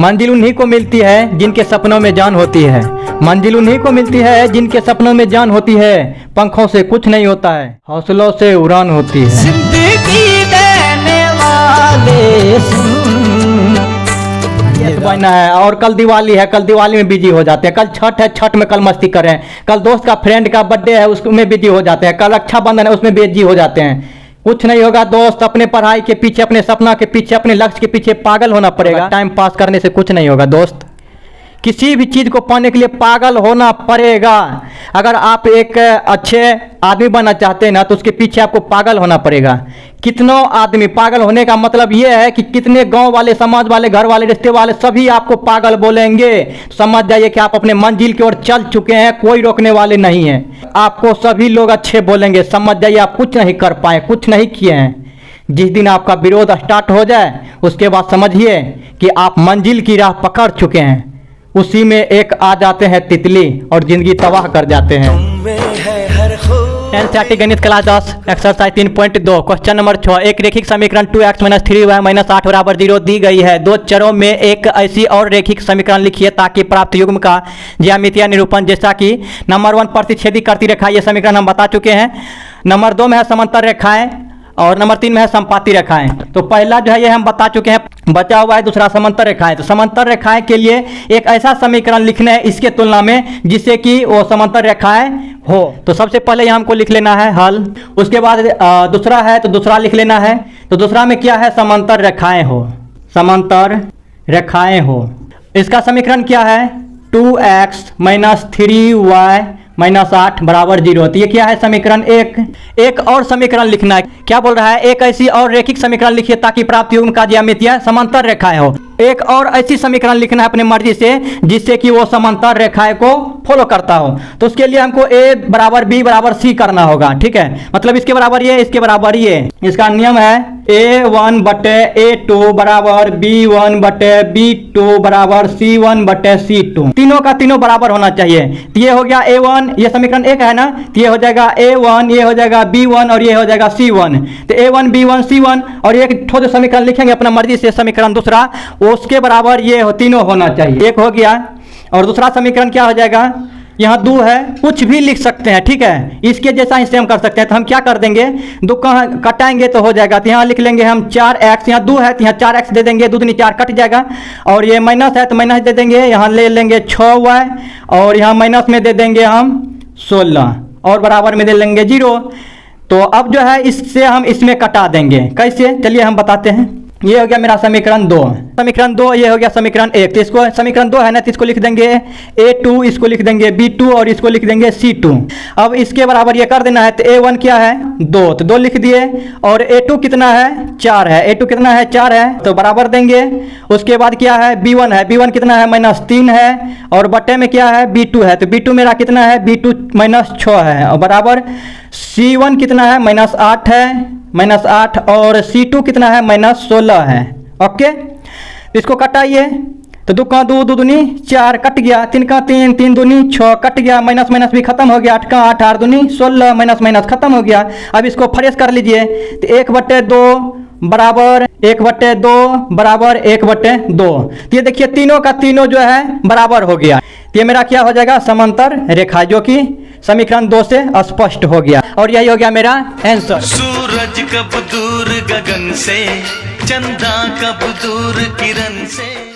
मंजिल उन्हीं को मिलती है जिनके सपनों में जान होती है। मंजिल उन्हीं को मिलती है जिनके सपनों में जान होती है। पंखों से कुछ नहीं होता है, हौसलों से उड़ान होती है। जिंदगी देने वाले बनना है। और कल दिवाली है, कल दिवाली में बिजी हो जाते हैं। कल छठ है, छठ में कल मस्ती करें। कल दोस्त का फ्रेंड का बर्थडे है, उसमें बिजी हो जाते हैं। कल रक्षाबंधन है, उसमें बिजी हो जाते हैं। कुछ नहीं होगा दोस्त, अपने पढ़ाई के पीछे, अपने सपना के पीछे, अपने लक्ष्य के पीछे पागल होना पड़ेगा। टाइम पास करने से कुछ नहीं होगा दोस्त। किसी भी चीज़ को पाने के लिए पागल होना पड़ेगा। अगर आप एक अच्छे आदमी बनना चाहते हैं ना, तो उसके पीछे आपको पागल होना पड़ेगा। कितनों आदमी, पागल होने का मतलब ये है कि कितने गांव वाले, समाज वाले, घर वाले, रिश्ते वाले सभी आपको पागल बोलेंगे। समझ जाइए कि आप अपने मंजिल की ओर चल चुके हैं, कोई रोकने वाले नहीं है। आपको सभी लोग अच्छे बोलेंगे। समझ जाइए आप कुछ नहीं कर पाए, कुछ नहीं किए हैं। जिस दिन आपका विरोध स्टार्ट हो जाए, उसके बाद समझिए कि आप मंजिल की राह पकड़ चुके हैं। उसी में एक आ जाते हैं तितली और जिंदगी तबाह कर जाते हैं। एनसीईआरटी गणित क्लास 10 एक्सरसाइज 3.2 क्वेश्चन नंबर 6। एक रेखिक समीकरण 2x - 3y - 8 = 0 दी गई है। दो चरों में एक ऐसी और रेखिक समीकरण लिखिए ताकि प्राप्त युग्म का ज्यामितीय निरूपण, जैसा कि नंबर 1 प्रतिच्छेदी करती रेखा, ये समीकरण हम बता चुके हैं। नंबर 2 में है समांतर रेखाएं और नंबर 3 में है समपाती रेखाएं। तो पहला जो है ये हम बता चुके हैं, बचा हुआ है दूसरा समांतर रेखाएं। तो समांतर रेखाएं के लिए एक ऐसा समीकरण लिखना है इसके तुलना में जिससे कि वो समांतर रेखाएं हो। तो सबसे पहले यहाँ हमको लिख लेना है हल। उसके बाद दूसरा है तो दूसरा लिख लेना है। तो दूसरा में क्या है, समांतर रेखाएं हो, समांतर रेखाएं हो। इसका समीकरण क्या है, 2x - 3y - 8 = 0। तो ये क्या है, समीकरण एक और समीकरण लिखना है। क्या बोल रहा है, एक ऐसी और रेखिक समीकरण लिखिए ताकि प्राप्त युग्म का ज्यामितीय समांतर रेखाएं हो। एक और ऐसी समीकरण लिखना है अपनी मर्जी से जिससे कि वो समांतर रेखाएं को फॉलो करता हो। तो उसके लिए हमको a = b = c करना होगा। ठीक है, मतलब इसके बराबर ये, इसके बराबर ये। इसका नियम है a1/a2 = b1/b2 = c1/c2। तीनों का तीनों बराबर होना चाहिए। तो ये हो गया a1, ये समीकरण एक है ना, तो ये हो जाएगा a1, ये हो जाएगा b1 और ये हो जाएगा c1। तो a1 b1 c1 और एक ठोस समीकरण लिखेंगे अपना मर्जी से, समीकरण दूसरा उसके बराबर ये तीनों होना चाहिए। एक हो गया और दूसरा समीकरण क्या हो जाएगा, यहाँ 2 है, कुछ भी लिख सकते हैं। ठीक है, इसके जैसा ही सेम कर सकते हैं। तो हम क्या कर देंगे, 2 कटाएंगे तो हो जाएगा। तो यहाँ लिख लेंगे हम 4x, यहाँ 2 है तो यहाँ 4x दे देंगे, 2 दूनी 4 कट जाएगा। और ये माइनस है तो माइनस दे देंगे, यहाँ ले लेंगे 6y और यहाँ माइनस में दे देंगे हम 16 और बराबर में दे लेंगे 0। तो अब जो है इससे हम इसमें कटा देंगे। कैसे, चलिए हम बताते हैं। ये हो गया मेरा समीकरण 2, समीकरण 2। ये हो गया समीकरण 1। तो इसको समीकरण 2 है ना, तो इसको लिख देंगे a2, इसको लिख देंगे b2 और इसको लिख देंगे c2। अब इसके बराबर ये कर देना है। तो a1 क्या है, 2, तो 2 लिख दिए। और a2 कितना है, 4 है। a2 कितना है, 4 है, तो बराबर देंगे। उसके बाद क्या है, b1 है, b1 कितना है, -3 है। और बट्टे में क्या है, b2 है, तो b2 मेरा कितना है, b2 -6 है। और बराबर c1 कितना है, -8 है, -8 और c2 कितना है, -16 है। ओके, इसको कटाइए। तो 2 का 2, 2 दूनी 4 कट गया, 3 का 3, 3 दूनी 6 कट गया, माइनस माइनस भी खत्म हो गया, 8 का 8, 8 दूनी 16, माइनस माइनस खत्म हो गया। अब इसको फ्रेश कर लीजिए। तो 1/2 बराबर 1/2 बराबर 1/2। तो ये देखिए तीनों का तीनों जो है बराबर हो गया। तो ये मेरा क्या हो जाएगा, समांतर रेखा, जो कि समीकरण 2 से स्पष्ट हो गया। और यही हो गया मेरा आंसर। सूरज कब दूर गगन से, चंदा कब दूर किरण से।